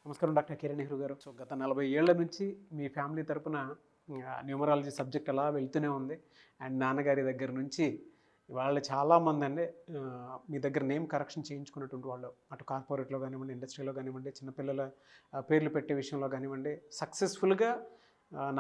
నమస్కారం డాక్టర్ కిరణ్ నెహ్రూ గారు. సో గత 40 ఏళ్ల నుంచి మీ ఫ్యామిలీ తరపున న్యూమరాలజీ సబ్జెక్ట్ అలా వెళ్తూనే ఉంది. అండ్ నాన్నగారి దగ్గర నుంచి వాళ్ళు చాలామంది అండి మీ దగ్గర నేమ్ కరెక్షన్ చేయించుకున్నటువంటి వాళ్ళు, అటు కార్పొరేట్లో కానివ్వండి, ఇండస్ట్రీలో కానివ్వండి, చిన్నపిల్లల పేర్లు పెట్టే విషయంలో కానివ్వండి, సక్సెస్ఫుల్గా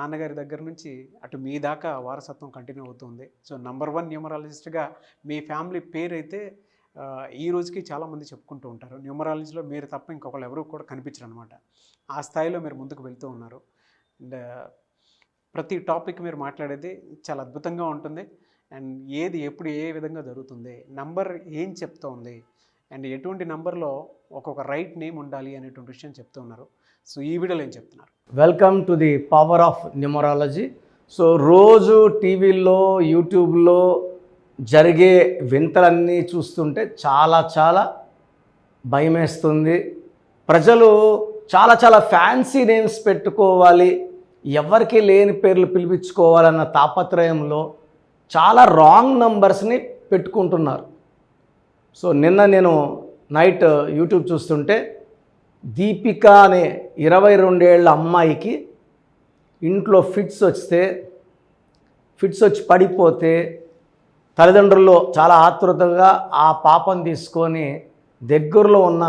నాన్నగారి దగ్గర నుంచి అటు మీ దాకా వారసత్వం కంటిన్యూ అవుతుంది. సో నంబర్ 1 న్యూమరాలజిస్ట్గా మీ ఫ్యామిలీ పేరు అయితే ఈ రోజుకి చాలామంది చెప్పుకుంటూ ఉంటారు. న్యూమరాలజీలో మీరు తప్ప ఇంకొకళ్ళు ఎవరు కూడా కనిపించరు అనమాట. ఆ స్థాయిలో మీరు ముందుకు వెళ్తూ ఉన్నారు. అండ్ ప్రతి టాపిక్ మీరు మాట్లాడేది చాలా అద్భుతంగా ఉంటుంది. అండ్ ఏది ఎప్పుడు ఏ విధంగా జరుగుతుంది, నంబర్ ఏం చెప్తోంది, అండ్ ఎటువంటి నంబర్లో ఒక్కొక్క రైట్ నేమ్ ఉండాలి అనేటువంటి విషయం చెప్తూ ఉన్నారు. సో ఈ వీడియోలో ఏం చెప్తున్నారు? Welcome to the power of numerology. So రోజు టీవీల్లో, యూట్యూబ్లో జరిగే వింతలన్నీ చూస్తుంటే చాలా భయమేస్తుంది. ప్రజలు చాలా ఫ్యాన్సీ నేమ్స్ పెట్టుకోవాలి, ఎవరికి లేని పేర్లు పిలిపించుకోవాలన్న తాపత్రయంలో చాలా రాంగ్ నంబర్స్ని పెట్టుకుంటున్నారు. సో నిన్న నేను నైట్ యూట్యూబ్ చూస్తుంటే దీపిక అనే 22 ఏళ్ల అమ్మాయికి ఇంట్లో ఫిట్స్ వచ్చి పడిపోతే తల్లిదండ్రుల్లో చాలా ఆతృతగా ఆ పాపను తీసుకొని దగ్గరలో ఉన్న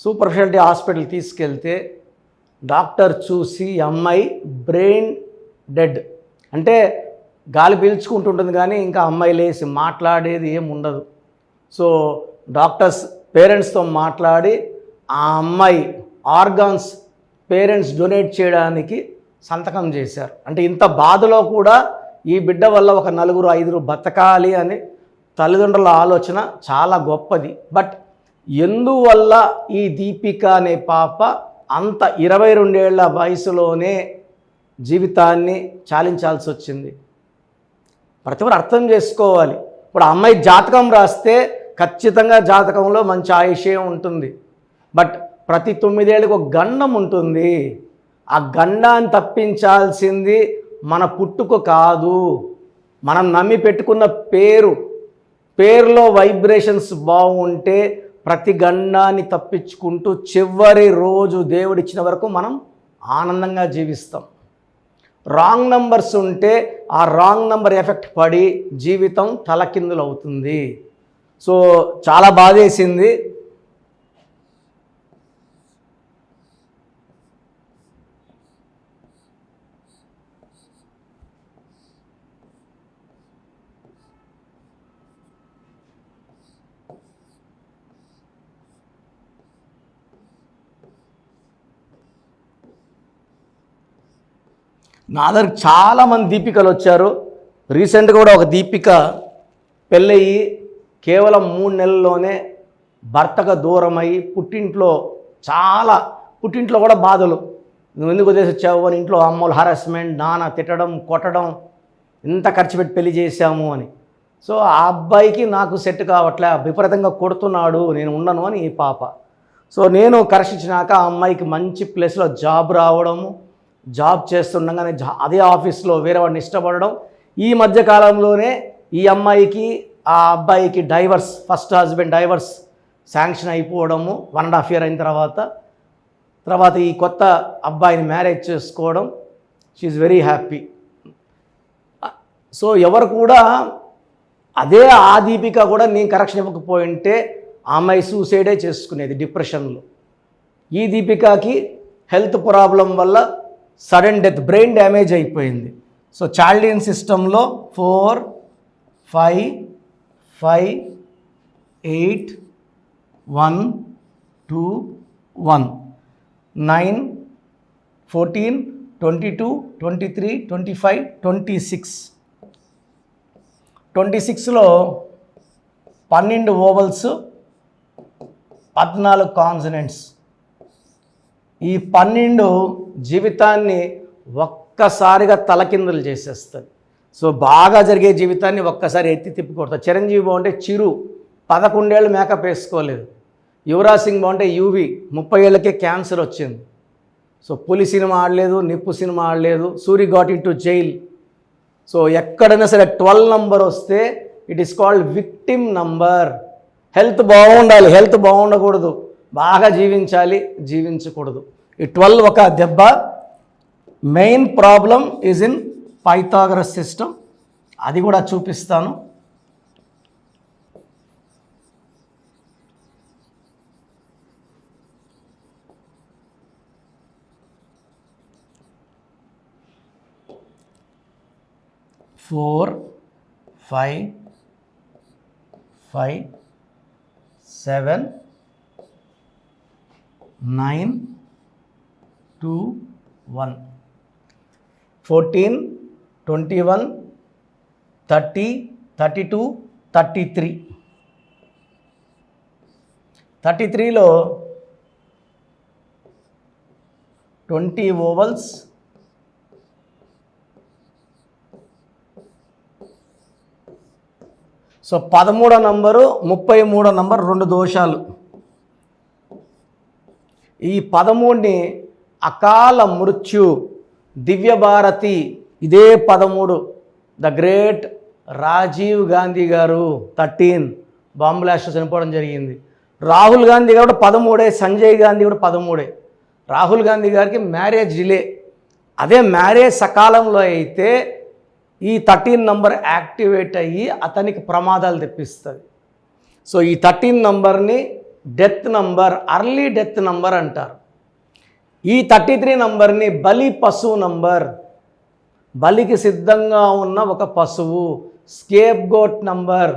సూపర్ స్పెషాలిటీ హాస్పిటల్ తీసుకెళ్తే డాక్టర్ చూసి అమ్మాయి బ్రెయిన్ డెడ్, అంటే గాలి పీల్చుకుంటుంటుంది కానీ ఇంకా అమ్మాయి లేచి మాట్లాడేది ఏం ఉండదు. సో డాక్టర్స్ పేరెంట్స్తో మాట్లాడి ఆ అమ్మాయి ఆర్గాన్స్ పేరెంట్స్ డొనేట్ చేయడానికి సంతకం చేశారు. అంటే ఇంత బాధలో కూడా ఈ బిడ్డ వల్ల ఒక 4-5 బతకాలి అని తల్లిదండ్రుల ఆలోచన చాలా గొప్పది. బట్ ఎందువల్ల ఈ దీపిక అనే పాప అంత 22 ఏళ్ల వయసులోనే జీవితాన్ని చాలించాల్సి వచ్చింది? ప్రతి ఒక్కరు అర్థం చేసుకోవాలి. ఇప్పుడు అమ్మాయి జాతకం రాస్తే ఖచ్చితంగా జాతకంలో మంచి ఆయుష్యం ఉంటుంది. బట్ ప్రతి 9 ఏళ్ళకి ఒక గండం ఉంటుంది. ఆ గండాన్ని తప్పించాల్సింది మన పుట్టుక కాదు, మనం నమ్మి పెట్టుకున్న పేరులో వైబ్రేషన్స్ బాగుంటే ప్రతి గండాన్ని తప్పించుకుంటూ చివరి రోజు దేవుడిచ్చిన వరకు మనం ఆనందంగా జీవిస్తాం. రాంగ్ నంబర్స్ ఉంటే ఆ రాంగ్ నంబర్ ఎఫెక్ట్ పడి జీవితం తలకిందులు అవుతుంది. సో చాలా బాధేసింది. నా దగ్గర చాలామంది దీపికలు వచ్చారు. రీసెంట్గా కూడా ఒక దీపిక పెళ్ళయి కేవలం 3 నెలల్లోనే భర్తగా దూరమై పుట్టింట్లో కూడా బాధలు, నువ్వు ఎందుకు వదిలేసి వచ్చావు అని ఇంట్లో అమ్మోళ్ళు హారాస్మెంట్, నాన్న తిట్టడం, కొట్టడం, ఇంత ఖర్చు పెట్టి పెళ్లి చేశాము అని. సో ఆ అబ్బాయికి నాకు సెట్ కావట్లే, విపరీతంగా కొడుతున్నాడు, నేను ఉండను అని ఈ పాప. సో నేను కరెక్షించినాక ఆ అమ్మాయికి మంచి ప్లేస్లో జాబ్ రావడము, జాబ్ చేస్తుండగానే అదే ఆఫీస్లో వేరే వాడిని ఇష్టపడడం, ఈ మధ్యకాలంలోనే ఈ అమ్మాయికి ఆ అబ్బాయికి divorce, first husband divorce sanction అయిపోవడము 1.5 year అయిన తర్వాత ఈ కొత్త అబ్బాయిని మ్యారేజ్ చేసుకోవడం. She very happy. సో ఎవరు కూడా అదే ఆ దీపిక కూడా నేను కరెక్షన్ ఇవ్వకపోయింటే ఆ అమ్మాయి సూసైడే చేసుకునేది డిప్రెషన్లో. ఈ దీపికకి హెల్త్ ప్రాబ్లం వల్ల సడన్ డెత్, బ్రెయిన్ డ్యామేజ్ అయిపోయింది. సో చాల్డియన్ సిస్టంలో 4, 5, 5, 8, 1, 2, 1, 9, 14, 22, 23, 25, 26లో 12 ఓవల్స్, 14 కాన్సనెంట్స్. ఈ 12 జీవితాన్ని ఒక్కసారిగా తలకిందులు చేసేస్తుంది. సో బాగా జరిగే జీవితాన్ని ఒక్కసారి ఎత్తి తిప్పికొడతారు. చిరంజీవి బాగుంటే చిరు 11 ఏళ్ళు మేకప్ వేసుకోలేదు. యువరాజ్ సింగ్ బాగుంటే యువి 30 ఏళ్ళకే క్యాన్సర్ వచ్చింది. సో పులి సినిమా ఆడలేదు, నిప్పు సినిమా ఆడలేదు, Suri got in to jail. So ఎక్కడైనా సరే 12 నంబర్ వస్తే it is called victim number. Health బాగుండాలి, హెల్త్ బాగుండకూడదు. బాగా జీవించాలి, జీవించకూడదు. ఈ 12 ఒక దెబ్బ. Main problem is in Pythagoras system, అది కూడా చూపిస్తాను. Four 5 5 7 9 2 1 14 21 30 32 33. 33లో 20 ovals, so 13వ number 33వ number 2 దోషాలు. ఈ 13ని అకాల మృత్యు, దివ్యభారతి, ఇదే 13 ద గ్రేట్ రాజీవ్ గాంధీ గారు 13 బాంబ్ బ్లాస్ట్ చనిపోవడం జరిగింది. రాహుల్ గాంధీ గారు 13, సంజయ్ గాంధీ కూడా 13. రాహుల్ గాంధీ గారికి మ్యారేజ్ డిలే, అదే మ్యారేజ్ సకాలంలో అయితే ఈ 13 నంబర్ యాక్టివేట్ అయ్యి అతనికి ప్రమాదాలు తెప్పిస్తుంది. సో ఈ 13 నంబర్ని death number, early death number అంటారు. ఈ 33 నంబర్ని బలి పశువు నంబర్, బలికి సిద్ధంగా ఉన్న ఒక పశువు, scapegoat number,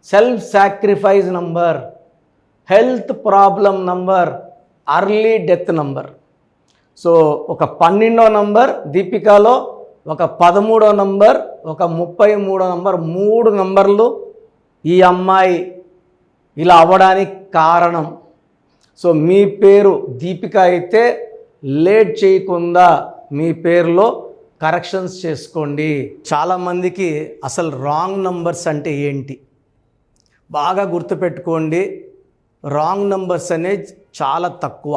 self sacrifice number, health problem number, early death number. So ఒక 12వ నంబర్ దీపికాలో, ఒక 13వ నంబర్, ఒక 33వ నంబర్, 3 నంబర్లు ఈ అమ్మాయి ఇలా అవ్వడానికి కారణం. సో మీ పేరు దీపిక అయితే లేట్ చేయకుండా మీ పేరులో కరెక్షన్స్ చేసుకోండి. చాలామందికి అసలు రాంగ్ నంబర్స్ అంటే ఏంటి బాగా గుర్తుపెట్టుకోండి. రాంగ్ నంబర్స్ అనేది చాలా తక్కువ.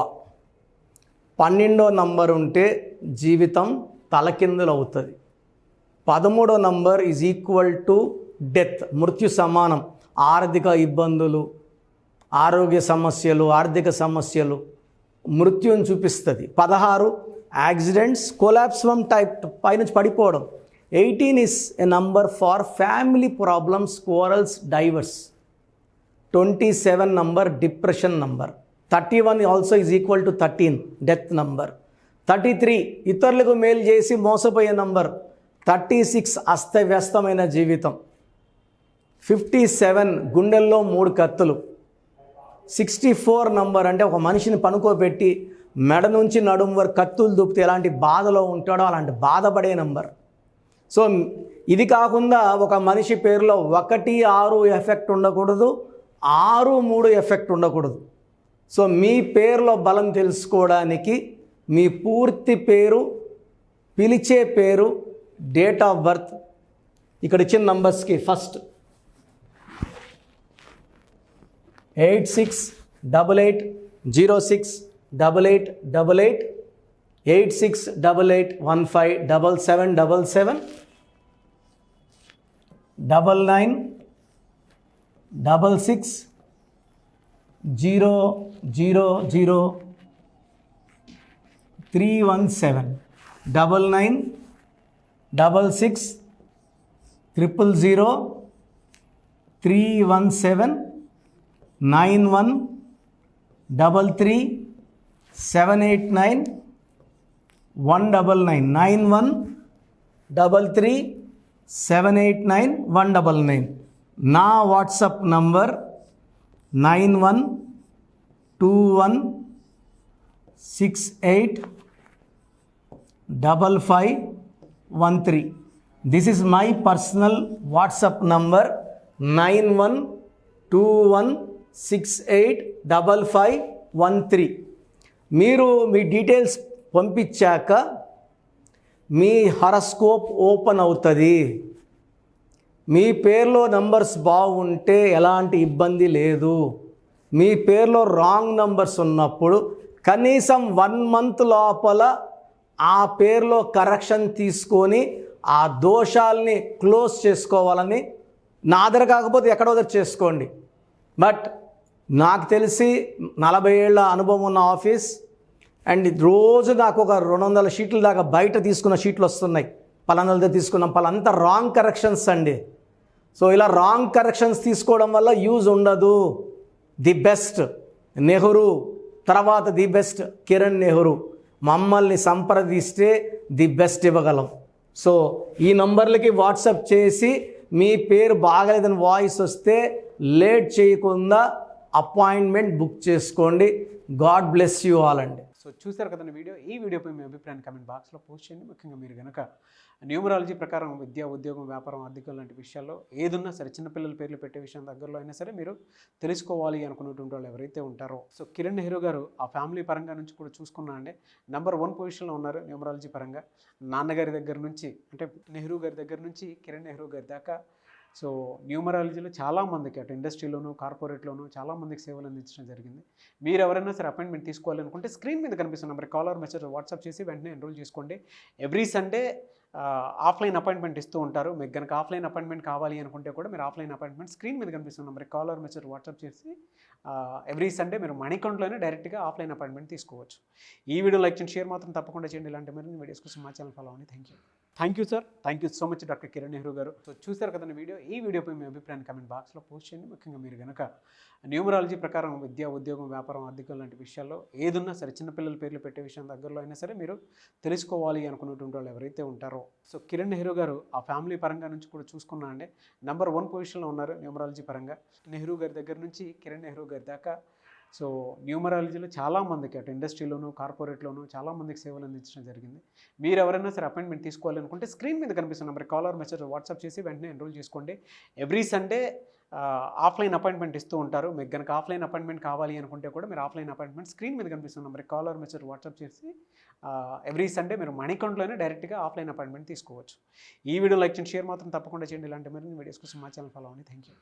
12వ నంబర్ ఉంటే జీవితం తలకిందులు అవుతుంది. 13వ number is equal to death, మృత్యు సమానం. ఆర్థిక ఇబ్బందులు, ఆరోగ్య సమస్యలు, ఆర్థిక సమస్యలు మృత్యుని చూపిస్తుంది. 16 యాక్సిడెంట్స్, కొలాప్స్ ఫ్రమ్ టైప్ పైనుంచి పడిపోవడం. 18 is a number far family problems, quarrels, divorce. 27 number depression number. 31 also is equal to 13 death number. 33 ఇతరులకు మేలు చేసి మోసపోయే నంబర్. 36 అస్తవ్యస్తమైన జీవితం. 57 గుండెల్లో 3 కత్తులు. 64 నంబర్ అంటే ఒక మనిషిని పనుకోబెట్టి మెడ నుంచి నడుము వరకు కత్తులు దూపితే ఎలాంటి బాధలో ఉంటాడో అలాంటి బాధపడే నంబర్. సో ఇది కాకుండా ఒక మనిషి పేరులో 1 6 ఎఫెక్ట్ ఉండకూడదు, 6 3 ఎఫెక్ట్ ఉండకూడదు. సో మీ పేరులో బలం తెలుసుకోవడానికి మీ పూర్తి పేరు, పిలిచే పేరు, డేట్ ఆఫ్ బర్త్, ఇక్కడ ఇచ్చిన నంబర్స్కి ఫస్ట్ 8688068888, 8688157777, 9966000317, 9966000317, 9133789199, 9133789199. నా WhatsApp number 9121685513. This is my personal WhatsApp number 9121685513. మీరు మీ డీటెయిల్స్ పంపించాక మీ హరస్కోప్ ఓపెన్ అవుతుంది. మీ పేరులో నంబర్స్ బాగుంటే ఎలాంటి ఇబ్బంది లేదు. మీ పేరులో రాంగ్ నంబర్స్ ఉన్నప్పుడు కనీసం 1 మంత్ లోపల ఆ పేరులో కరెక్షన్ తీసుకొని ఆ దోషాల్ని క్లోజ్ చేసుకోవాలని, నా దగ్గర కాకపోతే ఎక్కడో దగ్గర చేసుకోండి. బట్ నాకు తెలిసి 40 ఏళ్ళ అనుభవం ఉన్న ఆఫీస్. అండ్ రోజు నాకు ఒక 200 షీట్ల దాకా బయట తీసుకున్న షీట్లు వస్తున్నాయి. పలానాలతో తీసుకున్నాం పలాంతా రాంగ్ కరెక్షన్స్ అండి. సో ఇలా రాంగ్ కరెక్షన్స్ తీసుకోవడం వల్ల యూజ్ ఉండదు. ది బెస్ట్ నెహ్రూ, తర్వాత ది బెస్ట్ కిరణ్ నెహ్రూ, మమ్మల్ని సంప్రదిస్తే ది బెస్ట్ ఇవ్వగలం. సో ఈ నంబర్లకి వాట్సాప్ చేసి మీ పేరు బాగలేదని వాయిస్ వస్తే లేట్ చేయకుండా అపాయింట్మెంట్ బుక్ చేసుకోండి. గాడ్ బ్లెస్ యూ ఆల్ అండి. సో చూసారు కదండి వీడియో. ఈ వీడియోపై మీ అభిప్రాయాన్ని కామెంట్ బాక్స్లో పోస్ట్ చేయండి. ముఖ్యంగా మీరు కనుక న్యూమరాలజీ ప్రకారం విద్య, ఉద్యోగం, వ్యాపారం, ఆర్థికం లాంటి విషయాల్లో ఏదున్నా సరే, చిన్నపిల్లల పేర్లు పెట్టే విషయం దగ్గరలో అయినా సరే మీరు తెలుసుకోవాలి అనుకున్నటువంటి వాళ్ళు ఎవరైతే ఉంటారో, సో కిరణ్ నెహ్రూ గారు ఆ ఫ్యామిలీ పరంగా నుంచి కూడా చూసుకున్నా అండి నెంబర్ 1 పొజిషన్లో ఉన్నారు న్యూమరాలజీ పరంగా. నాన్నగారి దగ్గర నుంచి అంటే నెహ్రూ గారి దగ్గర నుంచి కిరణ్ నెహ్రూ గారి దాకా సో న్యూమరాలజీలో చాలామందికి అటు ఇండస్ట్రీలోను, కార్పొరేట్లోను చాలామందికి సేవలు అందించడం జరిగింది. మీరు ఎవరైనా సరే అపాయింట్మెంట్ తీసుకోవాలనుకుంటే స్క్రీన్ మీద కనిపిస్తున్న number call or message WhatsApp చేసి వెంటనే ఎన్రోల్ చేసుకోండి. ఎవ్రీ సండే ఆఫ్లైన్ అపాయింట్మెంట్ ఇస్తూ ఉంటారు. మీకు కనుక ఆఫ్లైన్ అపాయింట్మెంట్ కావాలి అనుకుంటే కూడా మీరు ఆఫ్లైన్ అపాయింట్మెంట్ స్క్రీన్ మీద కనిపిస్తున్న number call or message WhatsApp చేసి ఎవ్రీ సండే మీరు మణికంట్లోనే డైరెక్ట్గా ఆఫ్లైన్ అపాయింట్మెంట్ తీసుకోవచ్చు. ఈ వీడియో లైక్ చేయండి, షేర్ మాత్రం తప్పకుండా చేయండి. ఇలాంటి మరిన్ని వీడియోస్ కోసం మా ఛానల్ ఫాలో అవ్వండి. Thank you sir. Thank you so much doctor Kiran Nehru గారు. సో చూసారు కదండి వీడియో. ఈ వీడియోపై మీ అభిప్రాయాన్ని కామెంట్ బాక్స్లో పోస్ట్ చేయండి. ముఖ్యంగా మీరు కనుక న్యూమరాలజీ ప్రకారం విద్య, ఉద్యోగం, వ్యాపారం, ఆర్థికం లాంటి విషయాల్లో ఏదున్నా సరే, చిన్నపిల్లల పేర్లు పెట్టే విషయం దగ్గరలో అయినా సరే మీరు తెలుసుకోవాలి అనుకున్నటువంటి వాళ్ళు ఎవరైతే ఉంటారో, సో కిరణ్ నెహ్రూ గారు ఆ ఫ్యామిలీ పరంగా నుంచి కూడా చూసుకున్నా అండి నెంబర్ 1 పొజిషన్లో ఉన్నారు న్యూమరాలజీ పరంగా. నెహ్రూ గారి దగ్గర నుంచి కిరణ్ నెహ్రూ గారి దాకా సో న్యూమరాలజీలో చాలామందికి అటు ఇండస్ట్రీలోను, కార్పొరేట్లోను చాలామందికి సేవలు అందించడం జరిగింది. మీరు ఎవరైనా సరే అపాయింట్మెంట్ తీసుకోవాలనుకుంటే స్క్రీన్ మీద కనిపిస్తున్న number call or message WhatsApp చేసి వెంటనే ఎన్రోల్ చేసుకోండి. ఎవ్రీ సండే ఆఫ్లైన్ అపాయింట్మెంట్ ఇస్తూ ఉంటారు. మీకు కనుక ఆఫ్లైన్ అపాయింట్మెంట్ కావాలి అనుకుంటే కూడా మీరు ఆఫ్లైన్ అపాయింట్మెంట్ స్క్రీన్ మీద కనిపిస్తున్న number call or message WhatsApp చేసి ఎవ్రీ సండే మీరు మణికంట్లోనే డైరెక్ట్గా ఆఫ్లైన్ అపాయింట్మెంట్ తీసుకోవచ్చు. ఈ వీడియో లైక్ చేయండి, షేర్ మాత్రం తప్పకుండా చేయండి. ఇలాంటి మరిన్ని వీడియోస్ కోసం మా ఛానల్ ఫాలో అవ్వండి. Thank you.